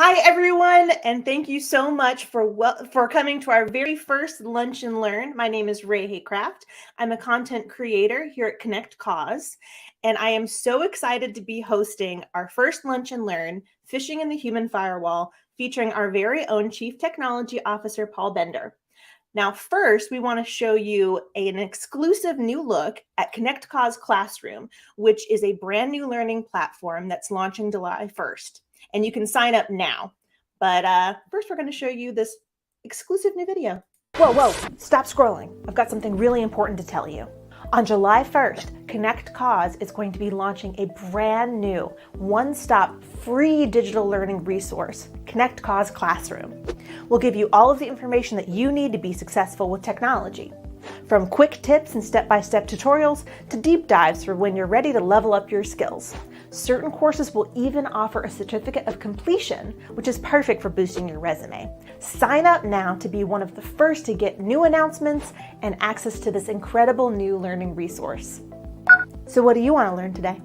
Hi, everyone, and thank you so much for coming to our very first Lunch and Learn. My name is Ray Haycraft. I'm a content creator here at Connect Cause, and I am so excited to be hosting our first Lunch and Learn, Phishing in the Human Firewall, featuring our very own Chief Technology Officer, Paul Bender. Now, first, we want to show you an exclusive new look at Connect Cause Classroom, which is a brand new learning platform that's launching July 1st. And you can sign up now. But first, we're going to show you this exclusive new video. Whoa, stop scrolling. I've got something really important to tell you. On July 1st, Connect Cause is going to be launching a brand new one-stop free digital learning resource, Connect Cause Classroom. We'll give you all of the information that you need to be successful with technology, from quick tips and step-by-step tutorials to deep dives for when you're ready to level up your skills. Certain courses will even offer a certificate of completion, which is perfect for boosting your resume. Sign up now to be one of the first to get new announcements and access to this incredible new learning resource. So what do you want to learn today?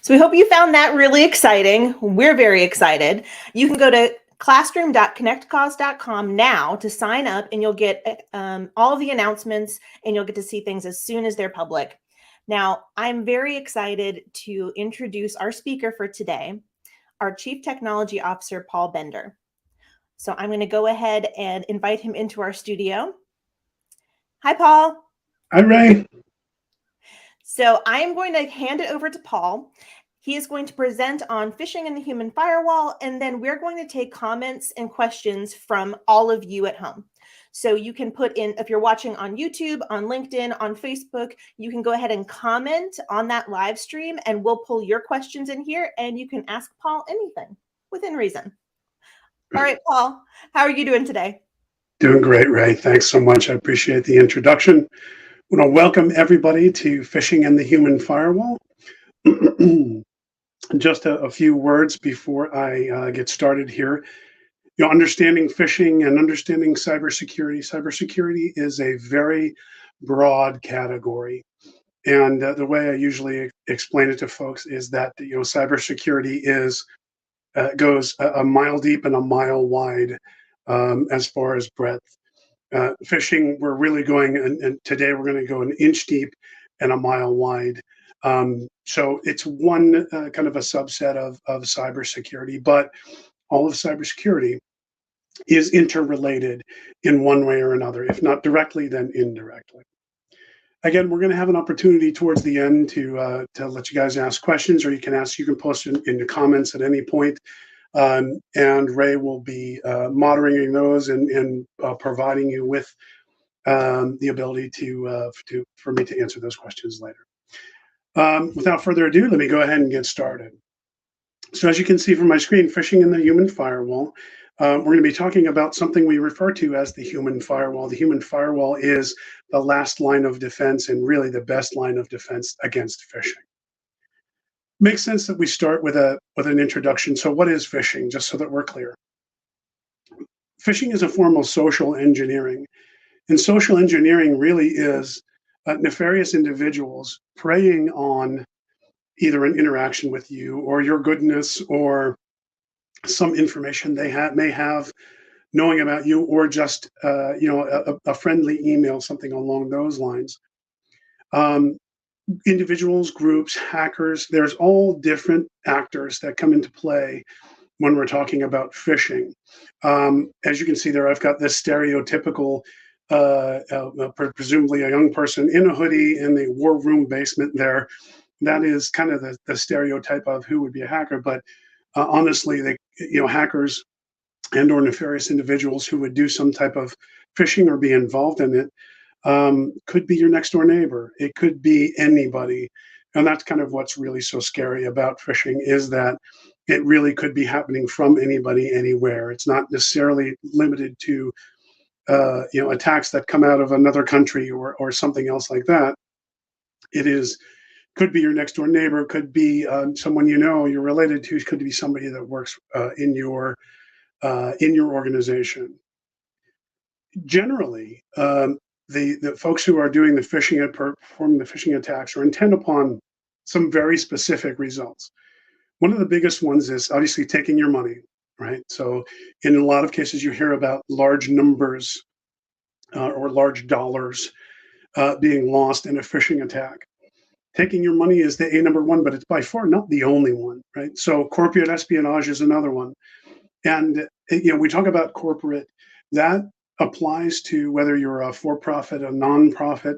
So we hope you found that really exciting. We're very excited. You can go to classroom.connectcause.com now to sign up, and you'll get all of the announcements, and you'll get to see things as soon as they're public. Now, I'm very excited to introduce our speaker for today, our Chief Technology Officer, Paul Bender. So I'm going to go ahead and invite him into our studio. Hi, Paul. Hi, Ray. So I'm going to hand it over to Paul. He is going to present on phishing in the human firewall, and then we're going to take comments and questions from all of you at home. So you can put in, if you're watching on YouTube, on LinkedIn, on Facebook, you can go ahead and comment on that live stream, and we'll pull your questions in here, and you can ask Paul anything within reason. All right, Paul, how are you doing today? Doing great, Ray. Thanks so much. I appreciate the introduction. I want to welcome everybody to Phishing in the Human Firewall. Just a few words before I get started here. Understanding phishing and understanding cybersecurity. Cybersecurity is a very broad category. And the way I usually explain it to folks is that, cybersecurity goes a mile deep and a mile wide as far as breadth. Phishing, we're really going, and today we're going to go an inch deep and a mile wide. So it's one kind of a subset of cybersecurity, but all of cybersecurity is interrelated in one way or another, if not directly, then indirectly. Again, we're going to have an opportunity towards the end to let you guys ask questions, or you can post in the comments at any point. And Ray will be moderating those and providing you with the ability for me to answer those questions later. Without further ado, let me go ahead and get started. So as you can see from my screen, phishing in the human firewall, we're going to be talking about something we refer to as the human firewall. The human firewall is the last line of defense and really the best line of defense against phishing. Makes sense that we start with an introduction. So what is phishing, just so that we're clear? Phishing is a form of social engineering. And social engineering really is nefarious individuals preying on either an interaction with you or your goodness or some information they may have knowing about you, or just a friendly email, something along those lines. Individuals, groups, hackers, there's all different actors that come into play when we're talking about phishing. As you can see there, I've got this stereotypical, presumably a young person in a hoodie in the war room basement there. That is kind of the stereotype of who would be a hacker. But honestly, hackers and or nefarious individuals who would do some type of phishing or be involved in it could be your next door neighbor. It could be anybody. And that's kind of what's really so scary about phishing, is that it really could be happening from anybody, anywhere. It's not necessarily limited to attacks that come out of another country or something else like that. Could be your next door neighbor, could be someone you're related to, could be somebody that works in your organization. Generally, the folks who are doing the phishing and performing the phishing attacks are intent upon some very specific results. One of the biggest ones is obviously taking your money, right? So in a lot of cases, you hear about large numbers or large dollars being lost in a phishing attack. Taking your money is the number one, but it's by far not the only one, right? So corporate espionage is another one. And we talk about corporate, that applies to whether you're a for-profit, a non-profit,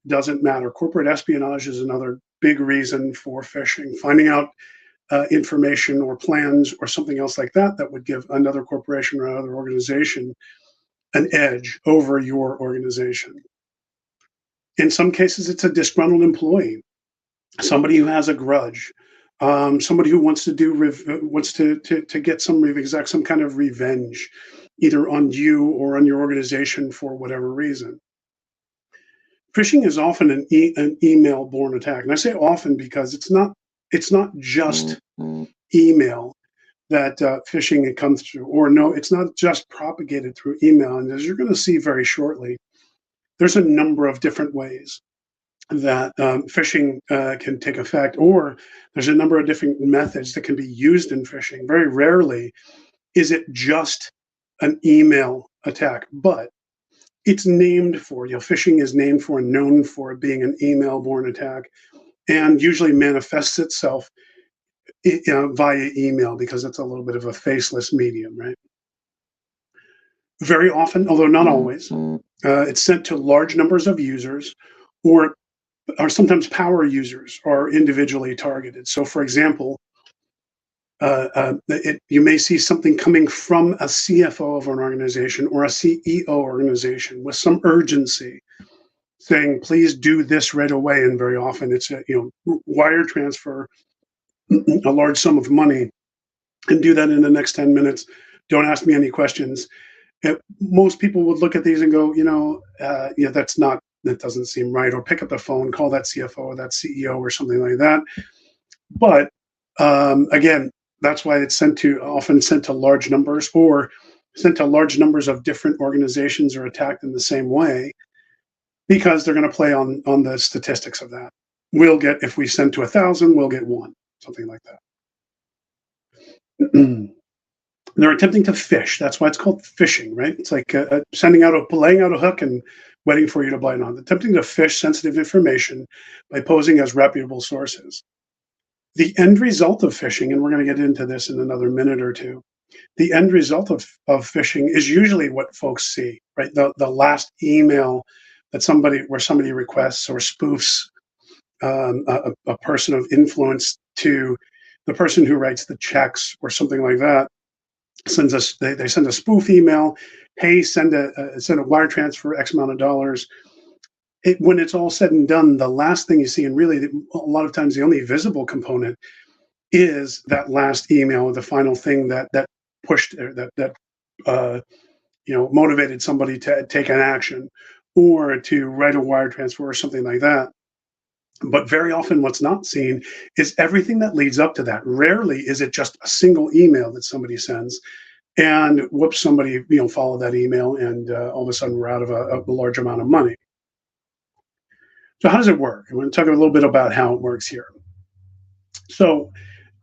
doesn't matter. Corporate espionage is another big reason for phishing. Finding out information or plans or something else like that that would give another corporation or another organization an edge over your organization. In some cases, it's a disgruntled employee, somebody who has a grudge, somebody who wants to get some kind of revenge, either on you or on your organization for whatever reason. Phishing is often an email-borne attack, and I say often because it's not just email that phishing it comes through, or no, it's not just propagated through email. And as you're going to see very shortly, there's a number of different ways that phishing can take effect, or there's a number of different methods that can be used in phishing. Very rarely is it just an email attack, but it's named for, phishing is named for and known for being an email-borne attack, and usually manifests itself via email because it's a little bit of a faceless medium, right? Very often, although not always, it's sent to large numbers of users, or sometimes power users are individually targeted. So, for example, you may see something coming from a CFO of an organization or a CEO organization with some urgency, saying, "Please do this right away." And very often, it's a wire transfer a large sum of money and do that in the next 10 minutes. Don't ask me any questions. Most people would look at these and go, that doesn't seem right, or pick up the phone, call that CFO or that CEO or something like that. But again, that's why it's often sent to large numbers, or sent to large numbers of different organizations, or attacked in the same way, because they're going to play on the statistics of that. If we send to 1,000, we'll get one, something like that. They're attempting to fish. That's why it's called phishing, right? It's like laying out a hook and waiting for you to bite on. Attempting to fish sensitive information by posing as reputable sources. The end result of phishing, and we're going to get into this in another minute or two, the end result of phishing is usually what folks see, right? The last email where somebody requests or spoofs a person of influence to the person who writes the checks or something like that. They send a spoof email. Hey, send a wire transfer X amount of dollars. When it's all said and done, the last thing you see, and really a lot of times the only visible component, is that last email, the final thing that pushed motivated somebody to take an action or to write a wire transfer or something like that. But very often what's not seen is everything that leads up to that. Rarely is it just a single email that somebody sends, and whoops, somebody followed that email, and all of a sudden we're out of a large amount of money. So how does it work? I'm going to talk a little bit about how it works here. So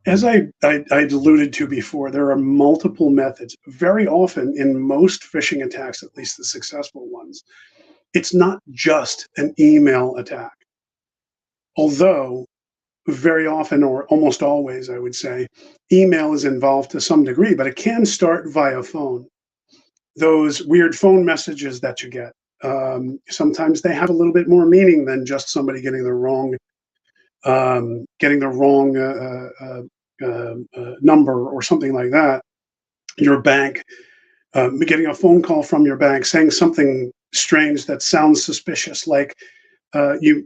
as I alluded to before, there are multiple methods. Very often in most phishing attacks, at least the successful ones, it's not just an email attack. Although very often, or almost always, I would say, email is involved to some degree, but it can start via phone. Those weird phone messages that you get, sometimes they have a little bit more meaning than just somebody getting the wrong number or something like that. Your bank, getting a phone call from your bank saying something strange that sounds suspicious, like we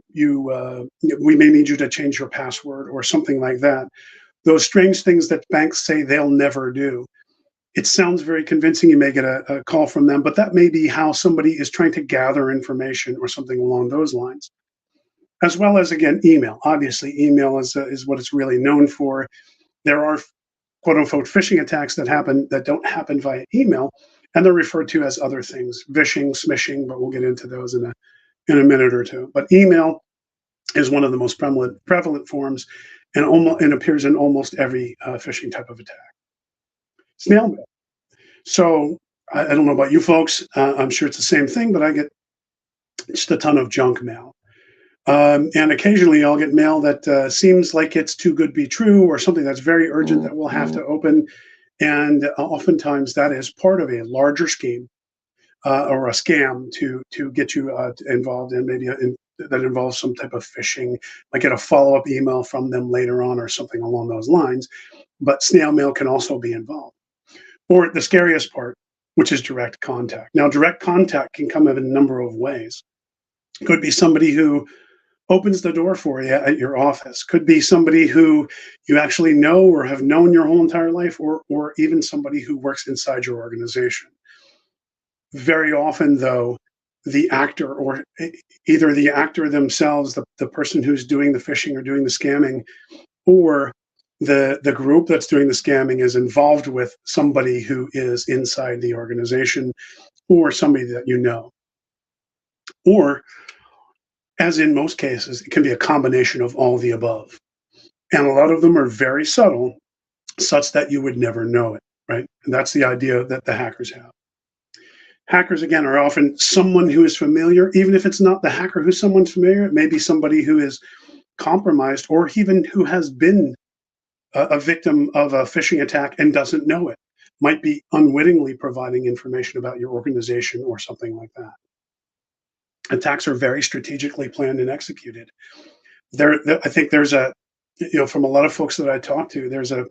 may need you to change your password or something like that. Those strange things that banks say they'll never do. It sounds very convincing. You may get a call from them, but that may be how somebody is trying to gather information or something along those lines. As well as, again, email. Obviously, email is what it's really known for. There are quote unquote phishing attacks that don't happen via email, and they're referred to as other things, vishing, smishing, but we'll get into those in a minute or two. But email is one of the most prevalent forms, and appears in almost every phishing type of attack. Snail mail. So I don't know about you folks. I'm sure it's the same thing, but I get just a ton of junk mail. And occasionally I'll get mail that seems like it's too good to be true, or something that's very urgent that we'll have to open. And oftentimes that is part of a larger scheme or a scam to get you involved in, maybe that involves some type of phishing. Might get a follow-up email from them later on or something along those lines. But snail mail can also be involved. Or the scariest part, which is direct contact. Now, direct contact can come in a number of ways. It could be somebody who opens the door for you at your office. Could be somebody who you actually know or have known your whole entire life, or even somebody who works inside your organization. Very often, though, the actor, or either the actor themselves, the person who's doing the phishing or doing the scamming, or the group that's doing the scamming is involved with somebody who is inside the organization, or somebody that you know. Or, as in most cases, it can be a combination of all the above. And a lot of them are very subtle, such that you would never know it, right? And that's the idea that the hackers have. Hackers, again, are often someone who is familiar. Even if it's not the hacker who's someone familiar, it may be somebody who is compromised, or even who has been a victim of a phishing attack and doesn't know it. Might be unwittingly providing information about your organization or something like that. Attacks are very strategically planned and executed. I think there's from a lot of folks that I talk to, there's a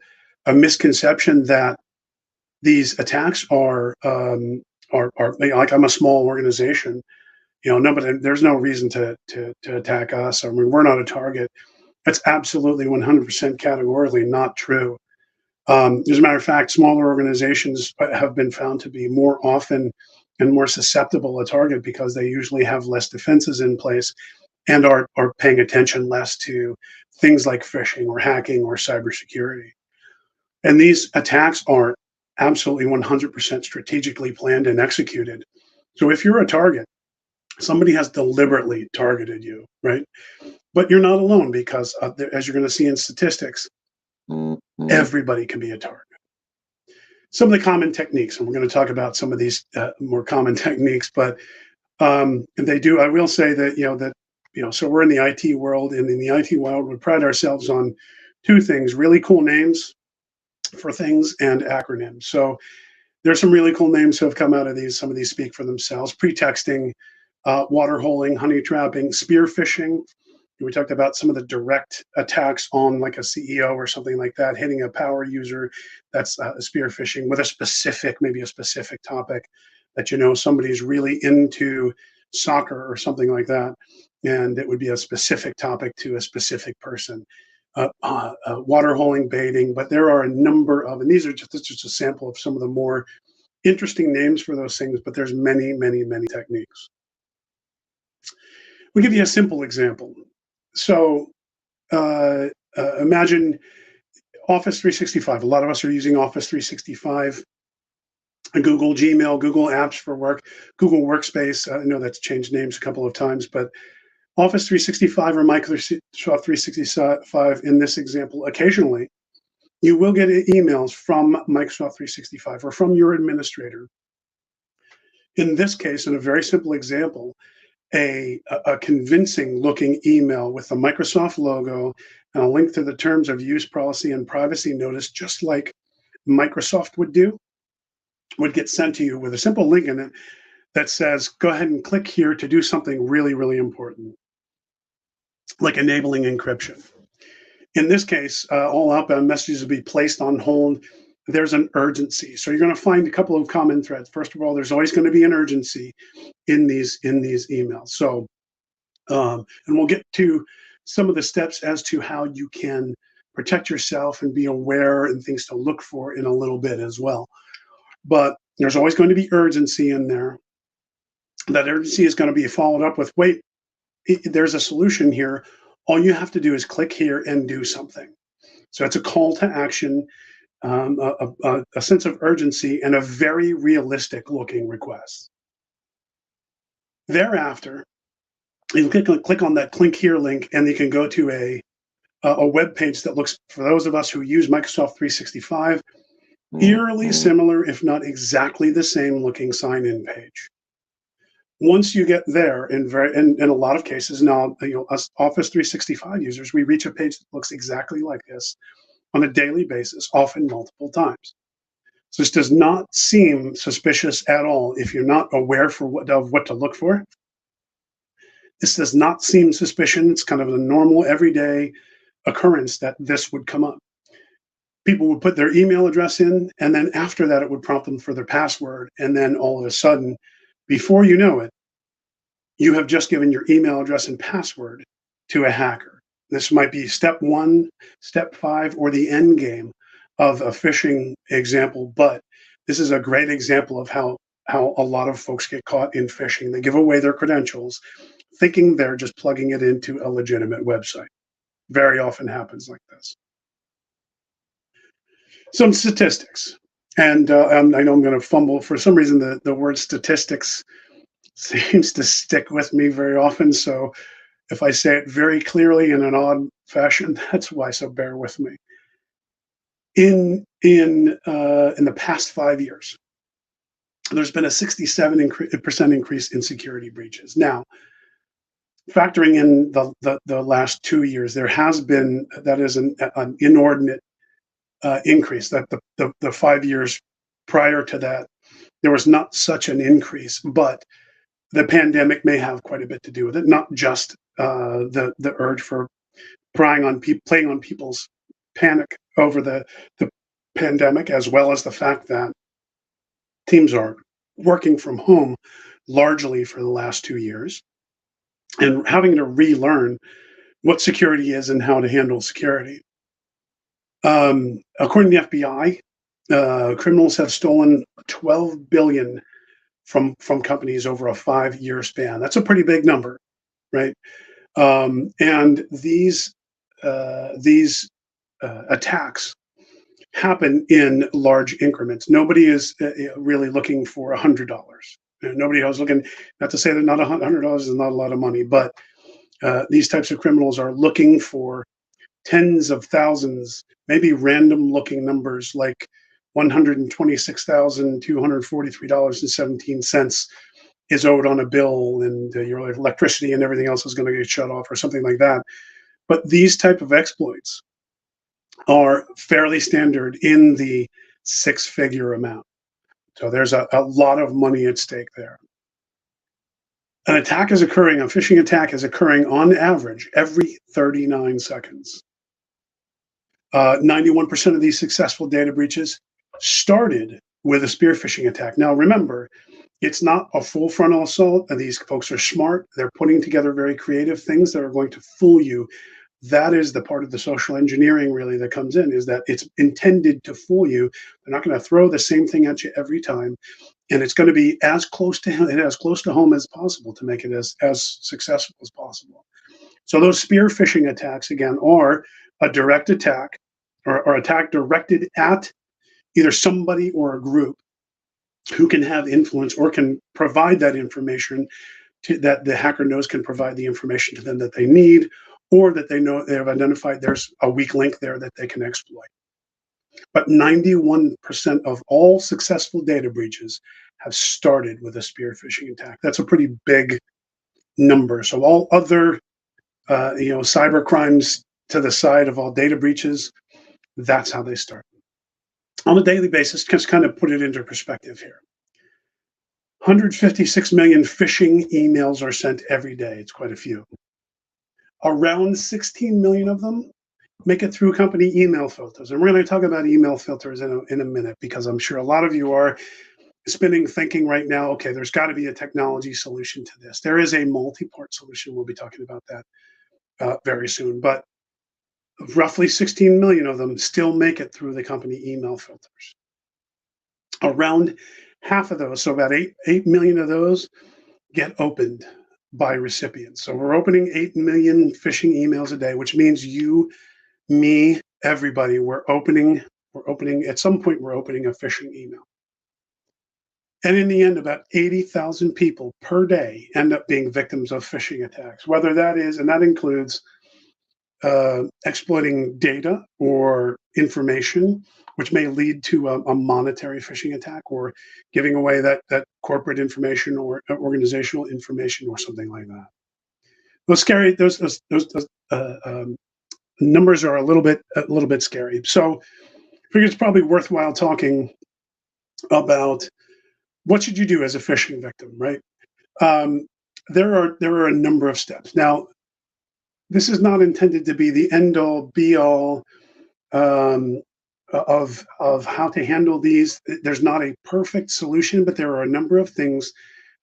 misconception that these attacks are like, I'm a small organization, no, but there's no reason to attack us. I mean, we're not a target. That's absolutely 100% categorically not true. As a matter of fact, smaller organizations have been found to be more often and more susceptible a target, because they usually have less defenses in place and are paying attention less to things like phishing or hacking or cybersecurity. And these attacks are absolutely 100% strategically planned and executed. So if you're a target, somebody has deliberately targeted you, right? But you're not alone, because as you're going to see in statistics, everybody can be a target. Some of the common techniques, and we're going to talk about some of these more common techniques, but they do. I will say that so we're in the IT world, and in the IT world, we pride ourselves on two things: really cool names for things and acronyms. So there's some really cool names who have come out of these. Some of these speak for themselves: pretexting, water holing, honey trapping, spear phishing. We talked about some of the direct attacks on, like, a CEO or something like that, hitting a power user. That's spear phishing with maybe a specific topic that somebody's really into soccer or something like that, and it would be a specific topic to a specific person. Water holing, baiting, but there are a number of, and these are just a sample of some of the more interesting names for those things, but there's many, many, many techniques. We'll give you a simple example. So imagine Office 365. A lot of us are using Office 365, Google Gmail, Google Apps for work, Google Workspace. I know that's changed names a couple of times, but Office 365 or Microsoft 365 in this example, occasionally you will get emails from Microsoft 365 or from your administrator. In this case, in a very simple example, a convincing looking email with the Microsoft logo and a link to the terms of use policy and privacy notice, just like Microsoft would do, would get sent to you with a simple link in it that says, go ahead and click here to do something really, really important, like enabling encryption. In this case, all outbound messages will be placed on hold. There's an urgency. So you're going to find a couple of common threads. First of all, there's always going to be an urgency in these emails. So, and we'll get to some of the steps as to how you can protect yourself and be aware and things to look for in a little bit as well. But there's always going to be urgency in there. That urgency is going to be followed up with, wait, there's a solution here. All you have to do is click here and do something. So it's a call to action. a sense of urgency, and a very realistic looking request. Thereafter, you click on that click here link, and you can go to a web page that looks, for those of us who use Microsoft 365, eerily similar, if not exactly the same looking sign-in page. Once you get there, in a lot of cases now, us Office 365 users, we reach a page that looks exactly like this on a daily basis, often multiple times. So this does not seem suspicious at all if you're not aware of what to look for. This does not seem suspicious. It's kind of a normal, everyday occurrence that this would come up. People would put their email address in, and then after that, it would prompt them for their password. And then all of a sudden, before you know it, you have just given your email address and password to a hacker. This might be step 1, step 5, or the end game of a phishing example, but this is a great example of how a lot of folks get caught in phishing. They give away their credentials thinking they're just plugging it into a legitimate website. Very often happens like this. Some statistics, and I know I'm going to fumble. For some reason, the word statistics seems to stick with me very often. So if I say it very clearly in an odd fashion, that's why. So bear with me. In the past 5 years, there's been a 67% increase in security breaches. Now, factoring in the last 2 years, there has been, that is an inordinate increase. That the 5 years prior to that, there was not such an increase, but the pandemic may have quite a bit to do with it. Not just the urge for playing on people's panic over the pandemic, as well as the fact that teams are working from home largely for the last 2 years and having to relearn what security is and how to handle security. According to the FBI, criminals have stolen $12 billion from companies over a 5-year span. That's a pretty big number, right? And these attacks happen in large increments. Nobody is really looking for $100. Nobody else looking. Not to say that not $100 is not a lot of money, but these types of criminals are looking for tens of thousands, maybe random looking numbers like $126,243.17 is owed on a bill, and your electricity and everything else is going to get shut off, or something like that. But these type of exploits are fairly standard in the 6-figure amount. So there's a lot of money at stake there. A phishing attack is occurring on average every 39 seconds. 91% of these successful data breaches started with a spear phishing attack. Now, remember, it's not a full frontal assault. These folks are smart. They're putting together very creative things that are going to fool you. That is the part of the social engineering really that comes in, is that it's intended to fool you. They're not going to throw the same thing at you every time. And it's going to be as close to home as possible to make it as successful as possible. So those spear phishing attacks, again, are a direct attack or attack directed at either somebody or a group who can have influence or can provide that information that the hacker knows can provide the information to them that they need, or that they know they have identified there's a weak link there that they can exploit. But 91% of all successful data breaches have started with a spear phishing attack. That's a pretty big number. So all other cyber crimes to the side of all data breaches, that's how they start. On a daily basis, just kind of put it into perspective here. 156 million phishing emails are sent every day. It's quite a few. Around 16 million of them make it through company email filters. And we're going to talk about email filters in a minute, because I'm sure a lot of you are thinking right now, okay, there's got to be a technology solution to this. There is a multi-part solution. We'll be talking about that very soon. But roughly 16 million of them still make it through the company email filters. Around half of those, so about 8 million of those, get opened by recipients. So we're opening 8 million phishing emails a day, which means you, me, everybody, we're opening At some point, we're opening a phishing email. And in the end, about 80,000 people per day end up being victims of phishing attacks, whether that is, and that includes exploiting data or information, which may lead to a monetary phishing attack, or giving away that corporate information or organizational information or something like that. Those scary, those numbers are a little bit scary. So I figure it's probably worthwhile talking about what should you do as a phishing victim, right? There are a number of steps. Now, this is not intended to be the end all be all of how to handle these. There's not a perfect solution, but there are a number of things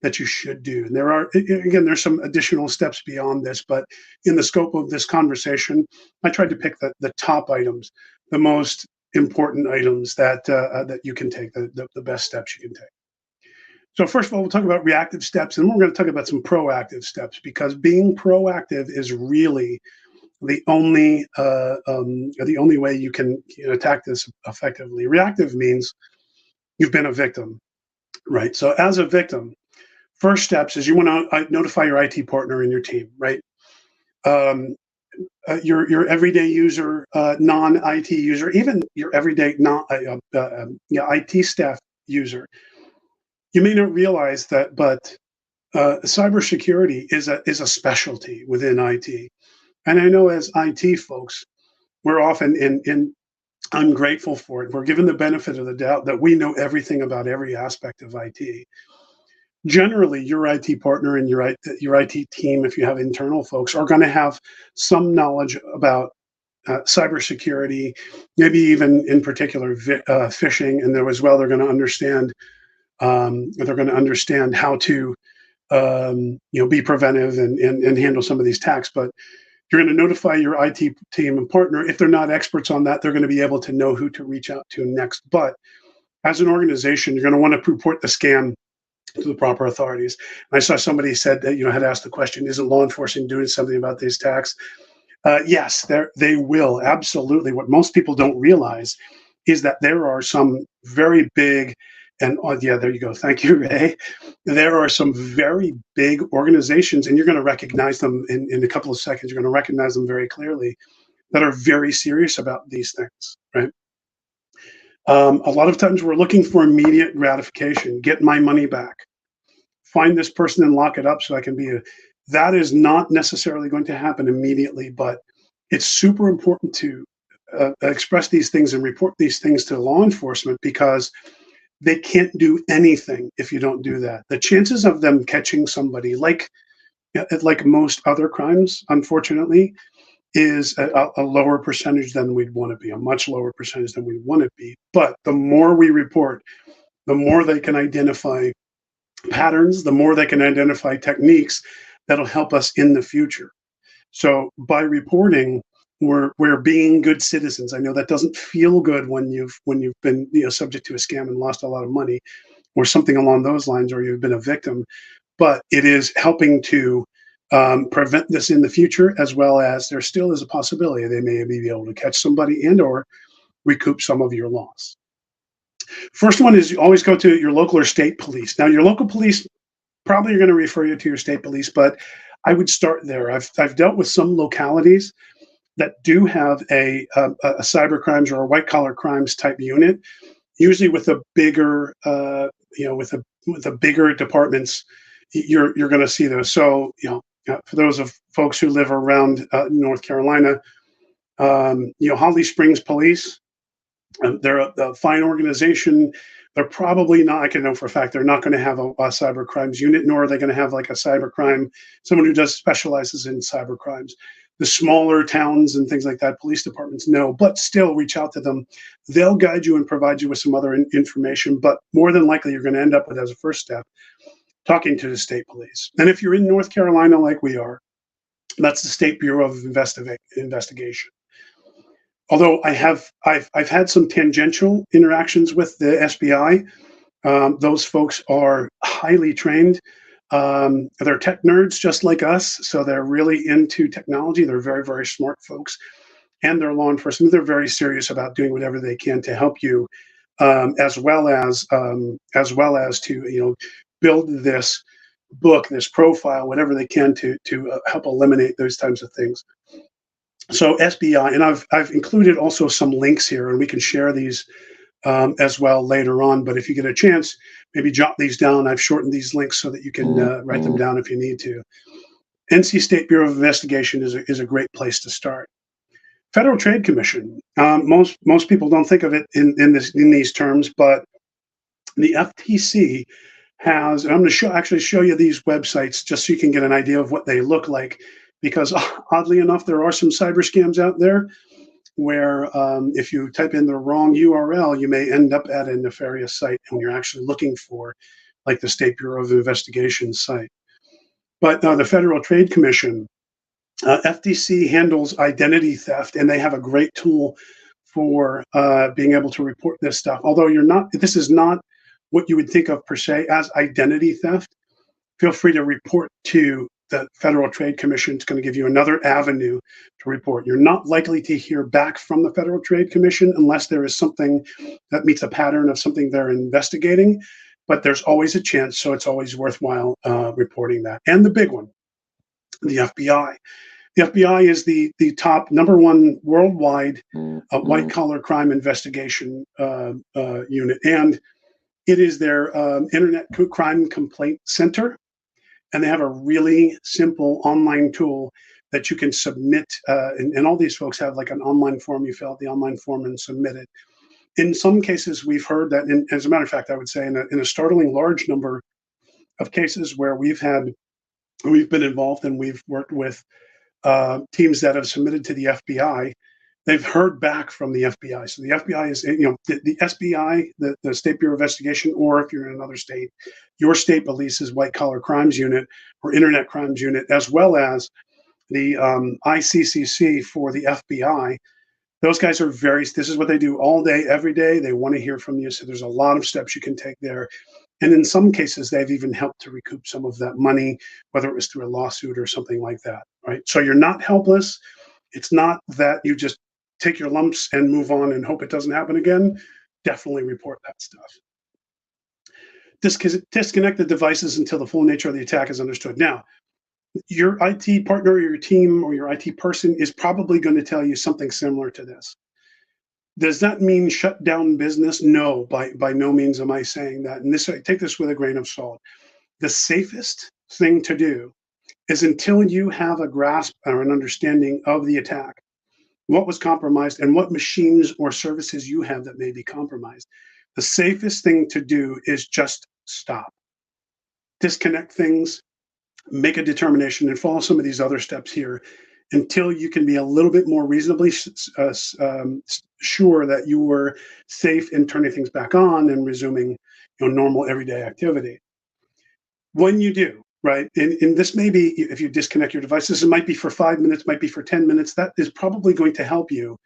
that you should do. And there's some additional steps beyond this, but in the scope of this conversation, I tried to pick the top items, the most important items that you can take, the best steps you can take. So first of all, we'll talk about reactive steps, and we're going to talk about some proactive steps, because being proactive is really the only way you can attack this effectively. Reactive means you've been a victim, right? So as a victim, first steps is you want to notify your IT partner in your team, right? Your everyday user, non-IT user, even your everyday IT staff user. You may not realize that, but cybersecurity is a specialty within IT. And I know as IT folks, we're often I'm grateful for it. We're given the benefit of the doubt that we know everything about every aspect of IT. Generally, your IT partner and your IT team, if you have internal folks, are going to have some knowledge about cybersecurity, maybe even in particular phishing, and as well they're going to understand how to be preventive and handle some of these attacks. But you're going to notify your IT team and partner. If they're not experts on that, they're going to be able to know who to reach out to next. But as an organization, you're going to want to report the scam to the proper authorities. And I saw somebody said that had asked the question: isn't law enforcement doing something about these attacks? Yes, they will, absolutely. What most people don't realize is that there are some very big, and there you go. Thank you, Ray. There are some very big organizations, and you're going to recognize them in a couple of seconds. You're going to recognize them very clearly, that are very serious about these things, right? A lot of times we're looking for immediate gratification, get my money back, find this person and lock it up so I can that is not necessarily going to happen immediately, but it's super important to express these things and report these things to law enforcement, because they can't do anything if you don't do that. The chances of them catching somebody, like most other crimes, unfortunately, is a lower percentage than we'd want to be, a much lower percentage than we want to be. But the more we report, the more they can identify patterns, the more they can identify techniques that'll help us in the future. So by reporting, we're being good citizens. I know that doesn't feel good when you've been subject to a scam and lost a lot of money, or something along those lines, or you've been a victim, but it is helping to prevent this in the future, as well as there still is a possibility they may be able to catch somebody and or recoup some of your loss. First one is you always go to your local or state police. Now, your local police probably are going to refer you to your state police, but I would start there. I've dealt with some localities that do have a cyber crimes or a white collar crimes type unit, usually with a bigger, with the bigger departments. You're going to see those. So, for those of folks who live around North Carolina, Holly Springs Police, they're a fine organization. They're probably not, I can know for a fact, they're not going to have a cyber crimes unit, nor are they going to have like a cyber crime, someone who specializes in cyber crimes. The smaller towns and things like that, police departments know, but still reach out to them. They'll guide you and provide you with some other information, but more than likely you're going to end up with, as a first step, talking to the state police. And if you're in North Carolina like we are, that's the State Bureau of Investigation. Although I've had some tangential interactions with the SBI. Those folks are highly trained. They're tech nerds just like us, so they're really into technology. They're very, very smart folks. and their law enforcement. They're very serious about doing whatever they can to help you, as well as to build this book, this profile, whatever they can to help eliminate those types of things. So SBI, and I've included also some links here, and we can share these as well later on. But if you get a chance, maybe jot these down. I've shortened these links so that you can write them down if you need to. NC State Bureau of Investigation is a great place to start. Federal Trade Commission. Most people don't think of it in these terms, but the FTC has, and I'm going to actually show you these websites just so you can get an idea of what they look like, because oddly enough, there are some cyber scams out there where if you type in the wrong URL, you may end up at a nefarious site when you're actually looking for, like, the State Bureau of Investigation site. But the Federal Trade Commission, FTC handles identity theft, and they have a great tool for being able to report this stuff. Although this is not what you would think of per se as identity theft. Feel free to report to the Federal Trade Commission. It's going to give you another avenue to report. You're not likely to hear back from the Federal Trade Commission unless there is something that meets a pattern of something they're investigating, but there's always a chance, so it's always worthwhile reporting that. And the big one, the FBI. The FBI is the top #1 worldwide white-collar crime investigation unit, and it is their Internet Crime Complaint Center, and they have a really simple online tool that you can submit, and all these folks have like an online form. You fill out the online form and submit it. In some cases, we've heard that, as a matter of fact, I would say in a startling large number of cases where we've been involved and we've worked with teams that have submitted to the FBI, they've heard back from the FBI. So the FBI is, the SBI, the State Bureau of Investigation, or if you're in another state, your state police's white collar crimes unit or internet crimes unit, as well as the ICCC for the FBI. Those guys are this is what they do all day, every day. They want to hear from you. So there's a lot of steps you can take there. And in some cases, they've even helped to recoup some of that money, whether it was through a lawsuit or something like that, right? So you're not helpless. It's not that you just take your lumps and move on and hope it doesn't happen again. Definitely report that stuff. Disconnect the devices until the full nature of the attack is understood. Now, your IT partner or your team or your IT person is probably going to tell you something similar to this. Does that mean shut down business? No, by no means am I saying that. And take this with a grain of salt. The safest thing to do is, until you have a grasp or an understanding of the attack, what was compromised, and what machines or services you have that may be compromised, the safest thing to do is just stop. Disconnect things, make a determination, and follow some of these other steps here until you can be a little bit more reasonably sure that you were safe in turning things back on and resuming normal everyday activity. When you do, right, and this may be, if you disconnect your devices, it might be for 5 minutes, might be for 10 minutes, that is probably going to help you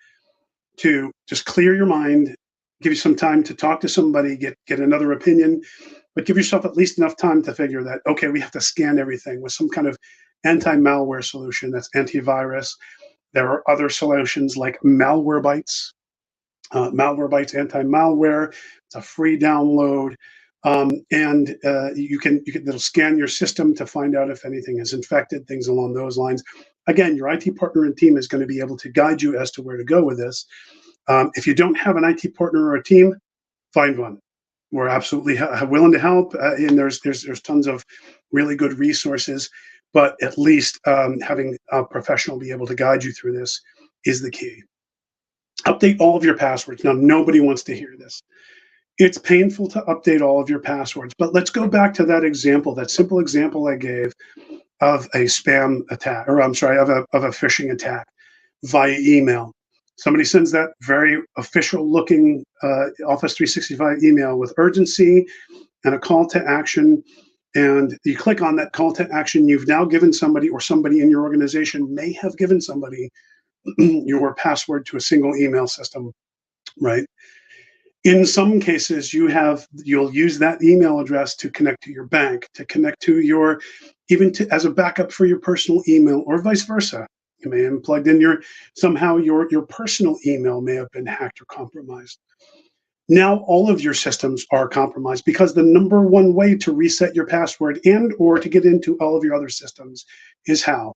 to just clear your mind, give you some time to talk to somebody, get another opinion, but give yourself at least enough time to figure that, okay, we have to scan everything with some kind of anti-malware solution that's antivirus. There are other solutions like Malwarebytes, anti-malware. It's a free download, and it'll scan your system to find out if anything is infected, things along those lines. Again, your IT partner and team is going to be able to guide you as to where to go with this. If you don't have an IT partner or a team, find one. We're absolutely willing to help, and there's tons of really good resources. But at least having a professional be able to guide you through this is the key. Update all of your passwords. Now, nobody wants to hear this. It's painful to update all of your passwords, but let's go back to that simple example I gave of a spam attack, or of a phishing attack via email. Somebody sends that very official looking Office 365 email with urgency and a call to action. And you click on that call to action, you've now given somebody, or somebody in your organization may have given somebody, your password to a single email system, right? In some cases, you'll use that email address to connect to your bank, to connect to as a backup for your personal email, or vice versa. You may have plugged in your personal email may have been hacked or compromised. Now all of your systems are compromised because the number one way to reset your password and or to get into all of your other systems is how?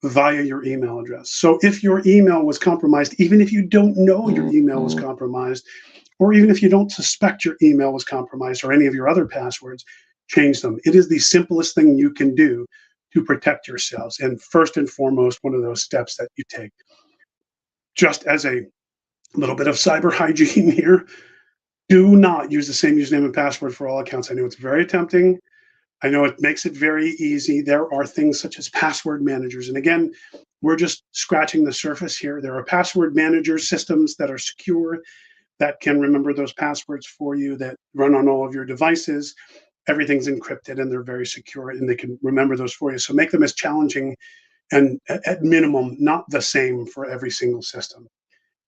Via your email address. So if your email was compromised, even if you don't know your email was compromised, or even if you don't suspect your email was compromised or any of your other passwords, change them. It is the simplest thing you can do to protect yourselves. And first and foremost, one of those steps that you take, just as a little bit of cyber hygiene here, do not use the same username and password for all accounts. I know it's very tempting. I know it makes it very easy. There are things such as password managers. And again, we're just scratching the surface here. There are password manager systems that are secure, that can remember those passwords for you, that run on all of your devices. Everything's encrypted and they're very secure and they can remember those for you. So make them as challenging and at minimum, not the same for every single system.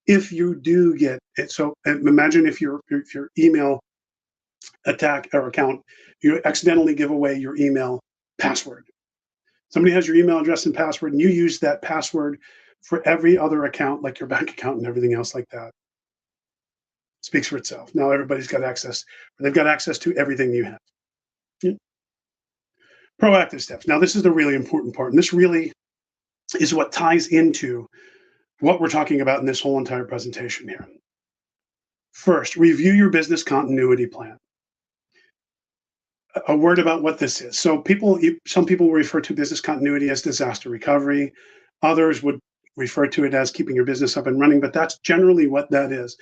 If you do get it, so imagine if your email attack or account, you accidentally give away your email password. Somebody has your email address and password, and you use that password for every other account, like your bank account and everything else like that. It speaks for itself. Now everybody's got access, or they've got access to everything you have. Yeah. Proactive steps. Now this is the really important part, and this really is what ties into what we're talking about in this whole entire presentation here. First, review your business continuity plan. A word about what this is. So some people refer to business continuity as disaster recovery. Others would refer to it as keeping your business up and running, but that's generally what that is.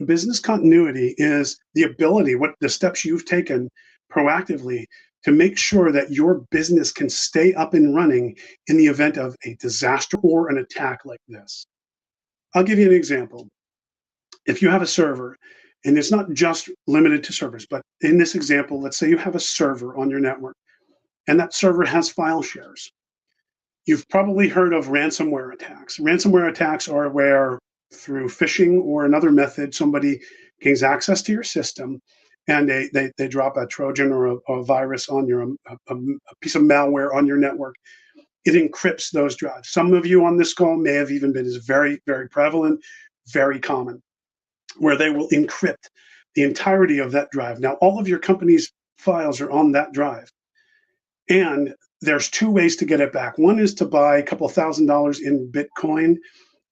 Business continuity is the ability, what the steps you've taken proactively to make sure that your business can stay up and running in the event of a disaster or an attack like this. I'll give you an example. If you have a server, and it's not just limited to servers, but in this example, let's say you have a server on your network and that server has file shares. You've probably heard of ransomware attacks. Ransomware attacks are where through phishing or another method, somebody gains access to your system and they drop a Trojan or a virus on your, a piece of malware on your network. It encrypts those drives. Some of you on this call may have even been, is very, very prevalent, very common, where they will encrypt the entirety of that drive. Now, all of your company's files are on that drive. And there's two ways to get it back. One is to buy a couple $1,000s in Bitcoin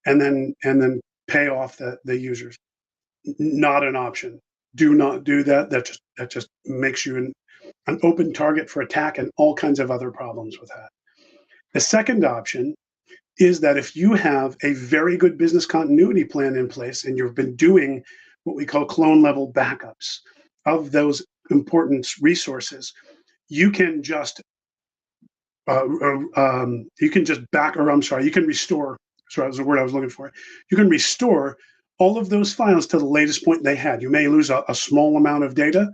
and then pay off the users. Not an option. Do not do that. That just makes you an open target for attack and all kinds of other problems with that. The second option is that if you have a very good business continuity plan in place and you've been doing what we call clone level backups of those important resources, you can just you can restore. Sorry, that was the word I was looking for. You can restore all of those files to the latest point they had. You may lose a small amount of data,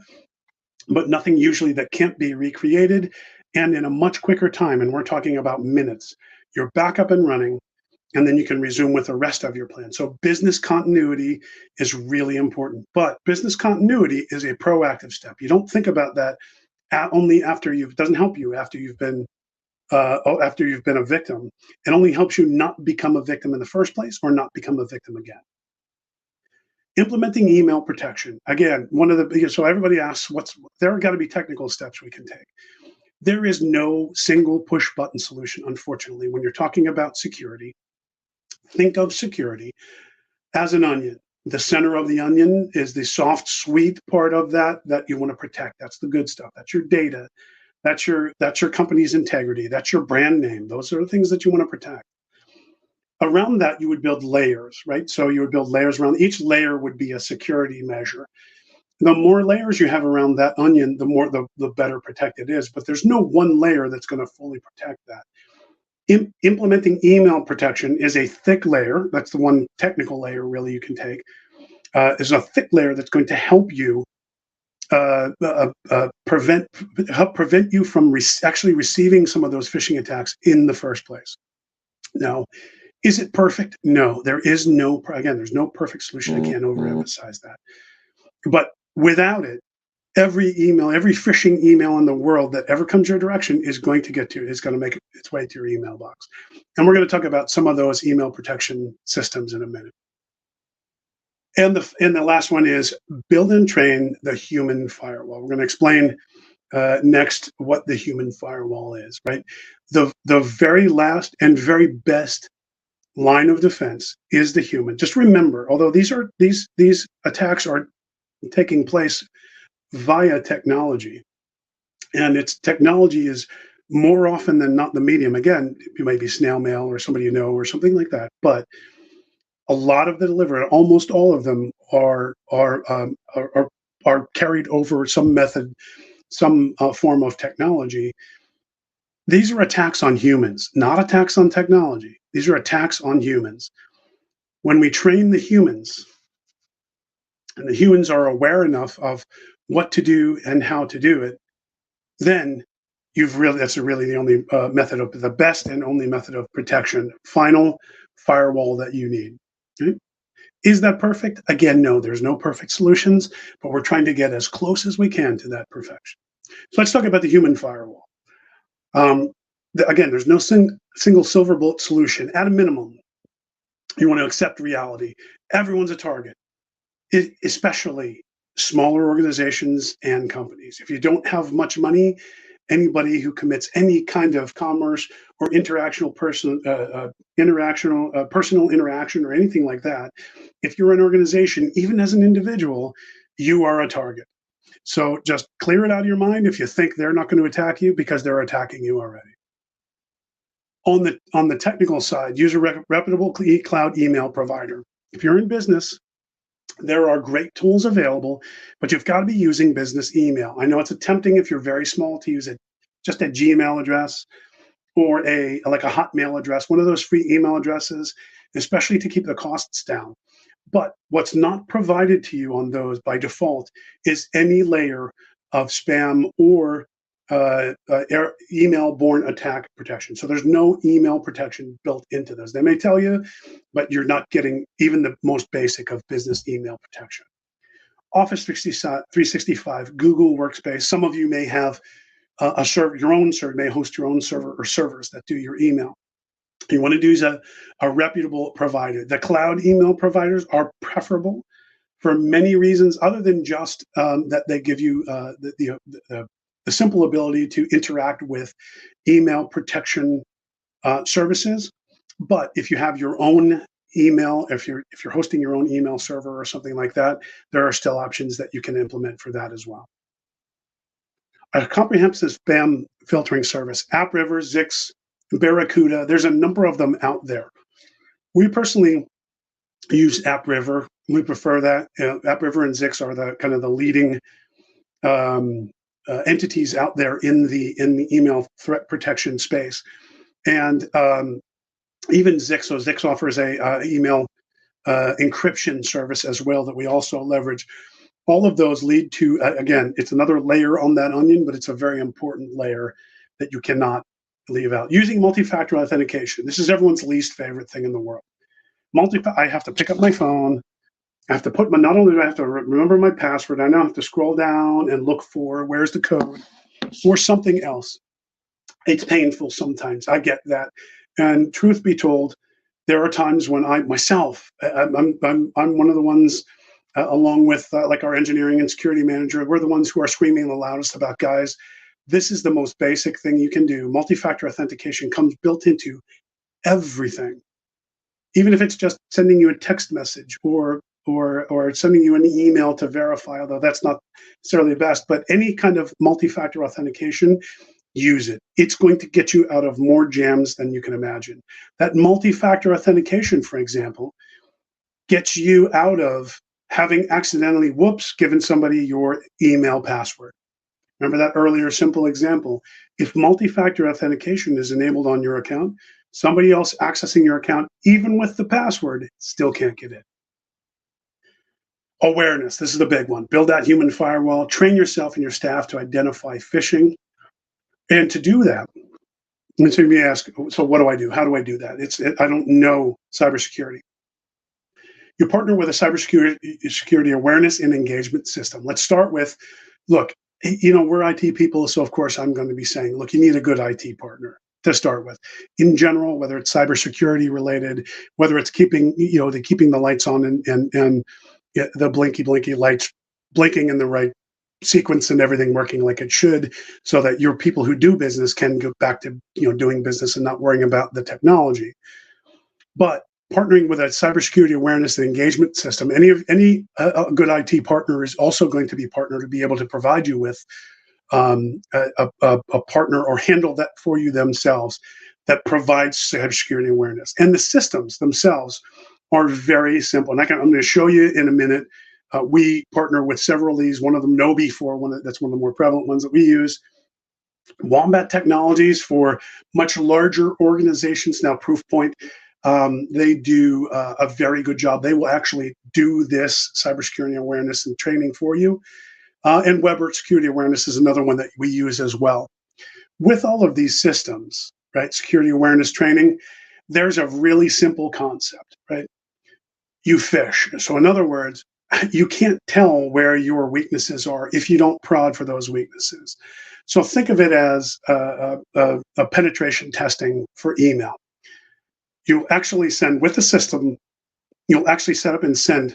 but nothing usually that can't be recreated and in a much quicker time. And we're talking about minutes. You're back up and running, and then you can resume with the rest of your plan. So business continuity is really important, but business continuity is a proactive step. You don't think about that only after it doesn't help you after you've been a victim. It only helps you not become a victim in the first place or not become a victim again. Implementing email protection. Again, one of the biggest, so everybody asks, there are got to be technical steps we can take. There is no single push button solution, unfortunately. When you're talking about security, think of security as an onion. The center of the onion is the soft, sweet part of that you want to protect. That's the good stuff. That's your data. That's your company's integrity. That's your brand name. Those are the things that you want to protect. Around that, you would build layers, right? So you would build layers around each layer would be a security measure. The more layers you have around that onion, the better protected it is. But there's no one layer that's going to fully protect that. Implementing email protection is a thick layer. That's the one technical layer really you can take. Is a thick layer that's going to help you prevent you from actually receiving some of those phishing attacks in the first place. Now, is it perfect? No, there's no perfect solution. I can't overemphasize that. But without it, Every email, every phishing email in the world that ever comes your direction is going to get to you. It's going to make its way to your email box. And we're going to talk about some of those email protection systems in a minute. And the last one is build and train the human firewall. We're going to explain next what the human firewall is, right? The very last and very best line of defense is the human. Just remember, although these attacks are taking place via technology, and its technology is more often than not the medium. Again, it might be snail mail or somebody you know or something like that, but a lot of the delivery, almost all of them are carried over some method, some form of technology. These are attacks on humans, not attacks on technology. These are attacks on humans. When we train the humans, and the humans are aware enough of what to do and how to do it, then that's really the only method of the best and only method of protection, final firewall that you need. Okay? Is that perfect? Again, no, there's no perfect solutions, but we're trying to get as close as we can to that perfection. So let's talk about the human firewall. Again, there's no single silver bullet solution. At a minimum, you want to accept reality. Everyone's a target, especially smaller organizations and companies. If you don't have much money, anybody who commits any kind of commerce or personal interaction or anything like that, if you're an organization, even as an individual, you are a target. So just clear it out of your mind if you think they're not going to attack you, because they're attacking you already. On the technical side, use a reputable cloud email provider. If you're in business, there are great tools available, but you've got to be using business email. I know it's tempting if you're very small to use just a Gmail address or like a Hotmail address, one of those free email addresses, especially to keep the costs down. But what's not provided to you on those by default is any layer of spam or email-borne attack protection. So there's no email protection built into those. They may tell you, but you're not getting even the most basic of business email protection. Office 365, Google Workspace. Some of you may have a server, your own server, may host your own server or servers that do your email. You want to use a reputable provider. The cloud email providers are preferable for many reasons, other than just that they give you the simple ability to interact with email protection services. But if you have your own email, if you're hosting your own email server or something like that, there are still options that you can implement for that as well. A comprehensive spam filtering service, AppRiver, Zix, Barracuda. There's a number of them out there. We personally use AppRiver. We prefer that. AppRiver and Zix are the kind of the leading entities out there in the email threat protection space, and even Zix. So Zix offers a email encryption service as well that we also leverage. All of those lead to, again, it's another layer on that onion, but it's a very important layer that you cannot leave out. Using multi-factor authentication. This is everyone's least favorite thing in the world. I have to pick up my phone. I have to not only do I have to remember my password, I now have to scroll down and look for where's the code or something else. It's painful sometimes. I get that. And truth be told, there are times when I'm one of the ones, along with like our engineering and security manager, we're the ones who are screaming the loudest about, guys, this is the most basic thing you can do. Multi-factor authentication comes built into everything. Even if it's just sending you a text message or sending you an email to verify, although that's not necessarily the best, but any kind of multi-factor authentication, use it. It's going to get you out of more jams than you can imagine. That multi-factor authentication, for example, gets you out of having accidentally, given somebody your email password. Remember that earlier simple example. If multi-factor authentication is enabled on your account, somebody else accessing your account, even with the password, still can't get in. Awareness, this is the big one. Build that human firewall, train yourself and your staff to identify phishing. And to do that, and so you may ask, so what do I do? How do I do that? I don't know cybersecurity. You partner with a cybersecurity awareness and engagement system. Let's start with Look, we're IT people, so of course I'm going to be saying, look, you need a good IT partner to start with. In general, whether it's cybersecurity related, whether it's keeping the lights on and the blinky lights blinking in the right sequence and everything working like it should, so that your people who do business can go back to doing business and not worrying about the technology. But partnering with a cybersecurity awareness and engagement system, any good IT partner is also going to be partner to be able to provide you with a partner or handle that for you themselves that provides cybersecurity awareness. And the systems themselves are very simple. And I'm going to show you in a minute. We partner with several of these. One of them, Nobi4, that's one of the more prevalent ones that we use. Wombat Technologies for much larger organizations. Now, Proofpoint, they do a very good job. They will actually do this cybersecurity awareness and training for you. And Web Security Awareness is another one that we use as well. With all of these systems, right, security awareness training, there's a really simple concept, right? You phish. So in other words, you can't tell where your weaknesses are if you don't prod for those weaknesses. So think of it as a penetration testing for email. You actually send with the system, you'll actually set up and send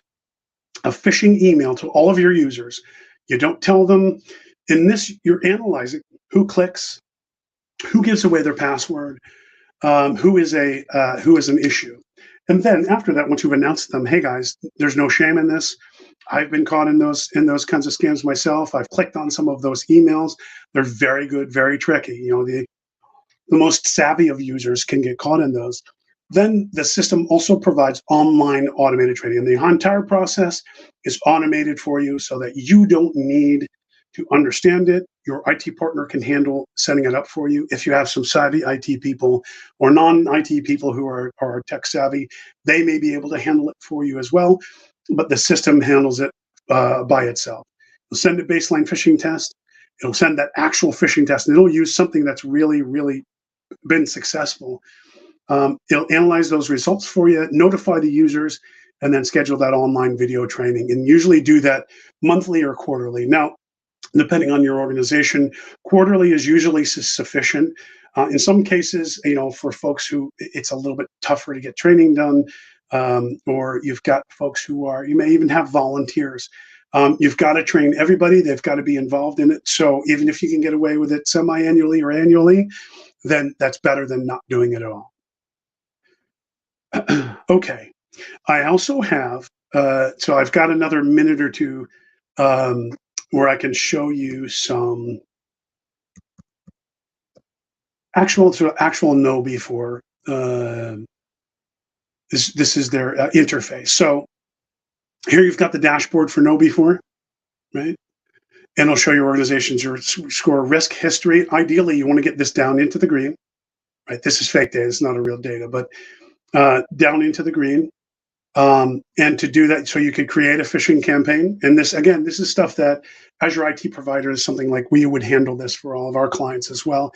a phishing email to all of your users. You don't tell them. In this, you're analyzing who clicks, who gives away their password, who is an issue. And then after that, once you've announced to them, hey guys, there's no shame in this. I've been caught in those kinds of scams myself. I've clicked on some of those emails. They're very good, very tricky. The most savvy of users can get caught in those. Then the system also provides online automated training. And the entire process is automated for you so that you don't need to understand it. Your IT partner can handle setting it up for you. If you have some savvy IT people or non-IT people who are tech savvy, they may be able to handle it for you as well. But the system handles it by itself. It'll send a baseline phishing test. It'll send that actual phishing test, and it'll use something that's really, really been successful. It'll analyze those results for you, notify the users, and then schedule that online video training, and usually do that monthly or quarterly. Now, depending on your organization, quarterly is usually sufficient. In some cases, for folks who it's a little bit tougher to get training done, or you've got folks you may even have volunteers. You've got to train everybody. They've got to be involved in it. So even if you can get away with it semi-annually or annually, then that's better than not doing it at all. Okay. I also have, so I've got another minute or two where I can show you some actual Nobi4. This is their interface. So here you've got the dashboard for Nobi4, right? And I'll show your organization's your score risk history. Ideally, you want to get this down into the green, right? This is fake data. It's not a real data, but down into the green. And to do that, so you could create a phishing campaign. And this is stuff that, as your IT provider, is something like we would handle this for all of our clients as well.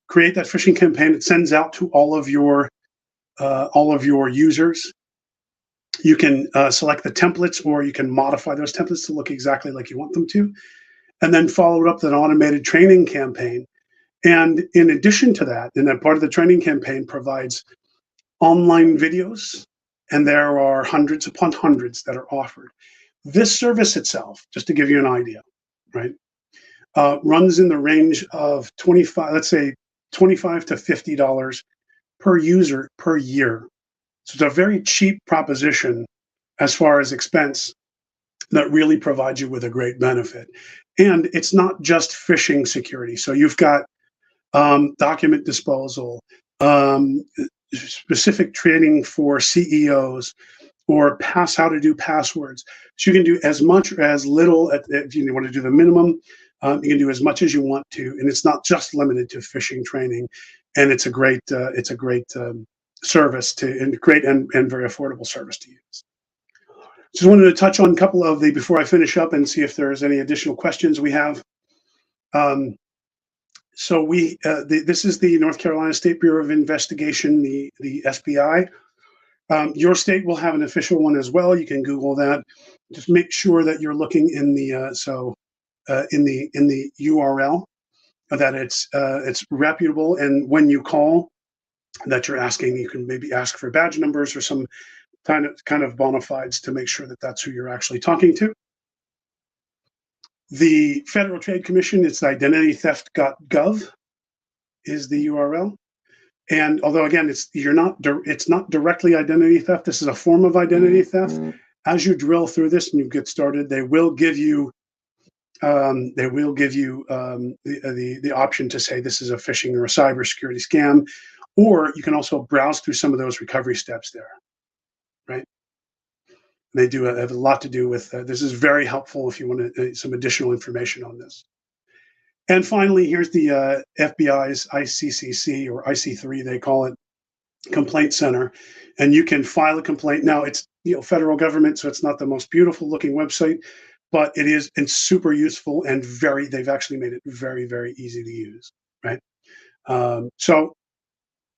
Create that phishing campaign. It sends out to all of your users. You can select the templates, or you can modify those templates to look exactly like you want them to, and then follow it up with an automated training campaign. And in addition to that, and that part of the training campaign provides online videos, and there are hundreds upon hundreds that are offered. This service itself, just to give you an idea, right, runs in the range of $25 to $50 per user per year. So it's a very cheap proposition as far as expense that really provides you with a great benefit. And it's not just phishing security. So you've got document disposal, specific training for CEOs, or how to do passwords. So you can do as much or as little. If you want to do the minimum, you can do as much as you want to, and it's not just limited to phishing training. And it's a great service and great and very affordable service to use. Just wanted to touch on a couple of before I finish up and see if there's any additional questions we have. So this is the North Carolina State Bureau of Investigation, the SBI. Your state will have an official one as well. You can Google that. Just make sure that you're looking in the, so in the URL, that it's reputable, and when you call, that you're asking, you can maybe ask for badge numbers or some kind of bona fides to make sure that that's who you're actually talking to. The Federal Trade Commission, it's identitytheft.gov is the URL. And although again, it's not directly identity theft, this is a form of identity theft. As you drill through this and you get started, they will give you the option to say this is a phishing or a cybersecurity scam, or you can also browse through some of those recovery steps there, right? They do have a lot to do with this is very helpful if you want some additional information on this. And finally, here's the FBI's ICCC, or IC3, they call it, Complaint Center, and you can file a complaint. Now it's federal government, so it's not the most beautiful looking website, but it's super useful and they've actually made it very, very easy to use, right? So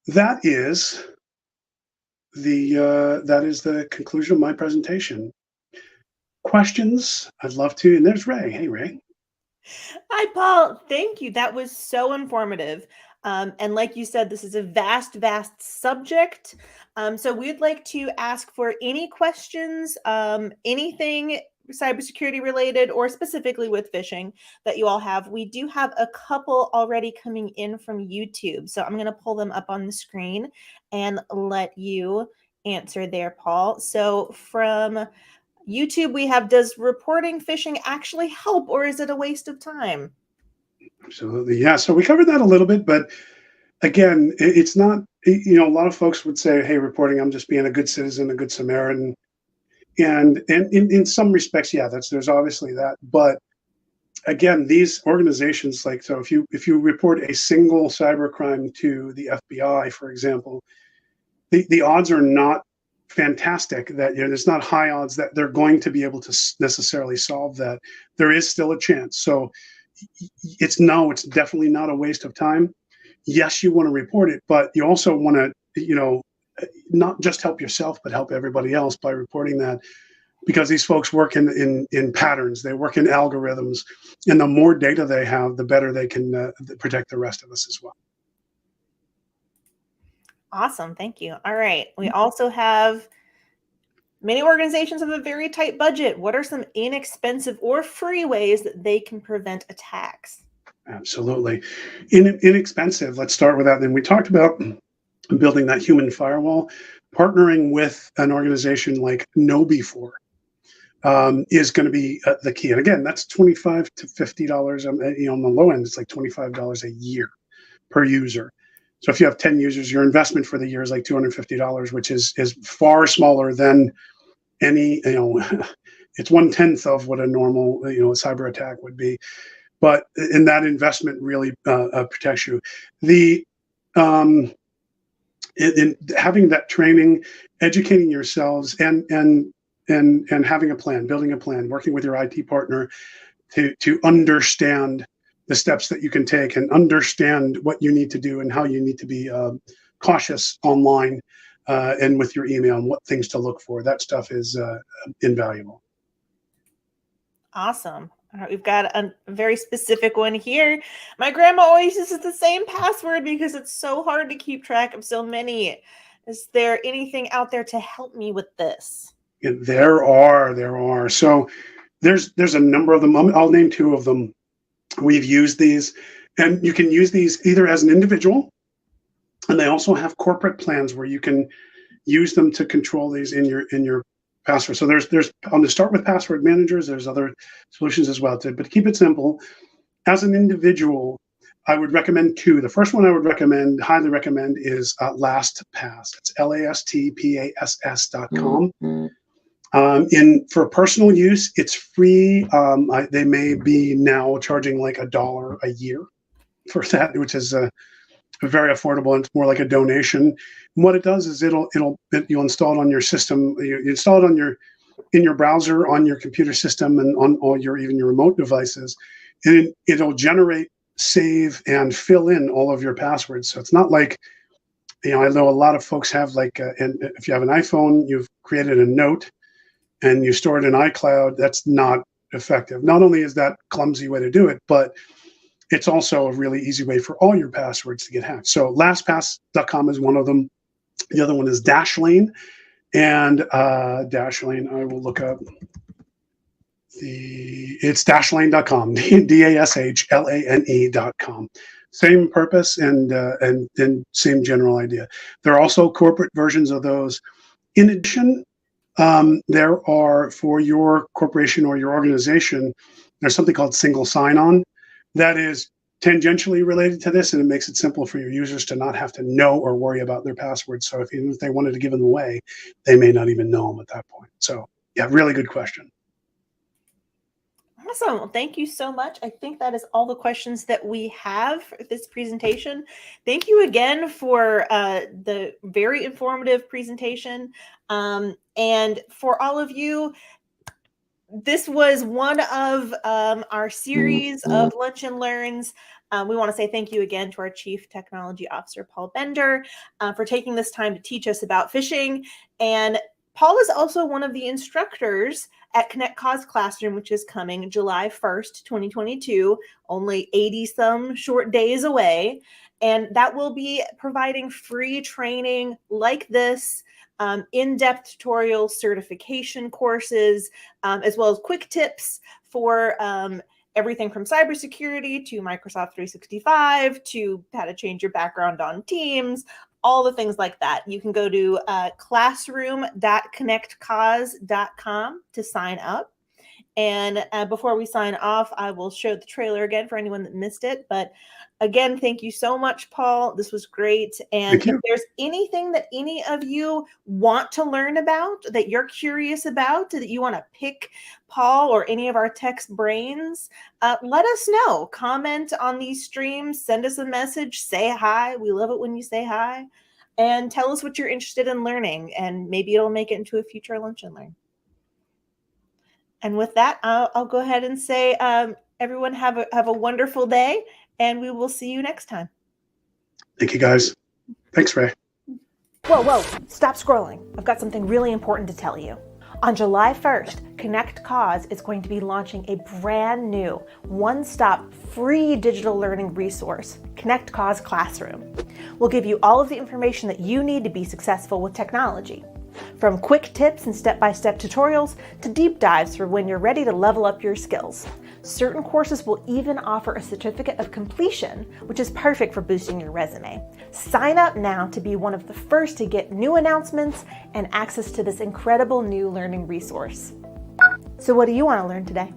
that is the conclusion of my presentation. Questions? I'd love to. And there's Ray. Hey, Ray. Hi, Paul. Thank you. That was so informative. And like you said, this is a vast, vast subject. So we'd like to ask for any questions, anything cybersecurity related or specifically with phishing that you all have. We do have a couple already coming in from YouTube. So I'm going to pull them up on the screen and let you answer there, Paul. So from YouTube, we have, does reporting phishing actually help, or is it a waste of time? Absolutely. Yeah. So we covered that a little bit, but again, it's not, a lot of folks would say, hey, reporting, I'm just being a good citizen, a good Samaritan. And in some respects, yeah, there's obviously that. But again, these organizations, so if you report a single cybercrime to the FBI, for example, the odds are not fantastic that there's not high odds that they're going to be able to necessarily solve that. There is still a chance. So it's definitely not a waste of time. Yes, you want to report it, but you also want to, not just help yourself, but help everybody else by reporting that, because these folks work in patterns, they work in algorithms, and the more data they have, the better they can protect the rest of us as well. Awesome. Thank you. All right. We also have many organizations have a very tight budget. What are some inexpensive or free ways that they can prevent attacks? Absolutely. Inexpensive. Let's start with that. Then we talked about building that human firewall. Partnering with an organization like KnowBe4 is going to be the key. And again, that's $25 to $50. On the low end, it's like $25 a year per user. So if you have 10 users, your investment for the year is like $250, which is far smaller than any, it's 1/10 of what a normal, cyber attack would be. But in that investment really protects you. In having that training, educating yourselves, and having a plan, building a plan, working with your IT partner to understand the steps that you can take and understand what you need to do and how you need to be cautious online and with your email and what things to look for. That stuff is invaluable. Awesome. All right, we've got a very specific one here. My grandma always uses the same password because it's so hard to keep track of so many. Is there anything out there to help me with this? Yeah, there are. So there's a number of them. I'll name two of them. We've used these, and you can use these either as an individual, and they also have corporate plans where you can use them to control these in your password. So there's on the start with password managers, there's other solutions as well, but keep it simple. As an individual, I would recommend two. The first one I would highly recommend is LastPass. It's LASTPASS.com. For personal use, it's free. They may be now charging like $1 a year for that, which is very affordable, and it's more like a donation. And what it does is you'll install it on your system. You install it in your browser, on your computer system, and on all even your remote devices, and it'll generate, save, and fill in all of your passwords. So it's not like, I know a lot of folks have and if you have an iPhone, you've created a note and you store it in iCloud. That's not effective. Not only is that clumsy way to do it, but it's also a really easy way for all your passwords to get hacked. So LastPass.com is one of them. The other one is Dashlane. And Dashlane, I will look up it's dashlane.com, DASHLANE.com. Same purpose and same general idea. There are also corporate versions of those. In addition, there are, for your corporation or your organization, there's something called single sign-on that is tangentially related to this, and it makes it simple for your users to not have to know or worry about their passwords. So even if they wanted to give them away, they may not even know them at that point. So yeah, really good question. Awesome. Well, thank you so much. I think that is all the questions that we have for this presentation. Thank you again for the very informative presentation. And for all of you, this was one of our series of Lunch and Learns. We want to say thank you again to our Chief Technology Officer, Paul Bender, for taking this time to teach us about phishing. And Paul is also one of the instructors at Connect Cause Classroom, which is coming July 1st, 2022, only 80-some short days away. And that will be providing free training like this, in-depth tutorials, certification courses, as well as quick tips for everything from cybersecurity to Microsoft 365 to how to change your background on Teams, all the things like that. You can go to classroom.connectcause.com to sign up. And before we sign off, I will show the trailer again for anyone that missed it. But again, thank you so much, Paul. This was great. And if there's anything that any of you want to learn about, that you're curious about, that you want to pick Paul or any of our tech's brains, let us know. Comment on these streams, send us a message, say hi. We love it when you say hi. And tell us what you're interested in learning. And maybe it'll make it into a future Lunch and Learn. And with that, I'll go ahead and say, everyone have a wonderful day, and we will see you next time. Thank you, guys. Thanks, Ray. Whoa, stop scrolling. I've got something really important to tell you. On July 1st, Connect Cause is going to be launching a brand new one-stop free digital learning resource, Connect Cause Classroom. We'll give you all of the information that you need to be successful with technology. From quick tips and step-by-step tutorials to deep dives for when you're ready to level up your skills. Certain courses will even offer a certificate of completion, which is perfect for boosting your resume. Sign up now to be one of the first to get new announcements and access to this incredible new learning resource. So what do you want to learn today?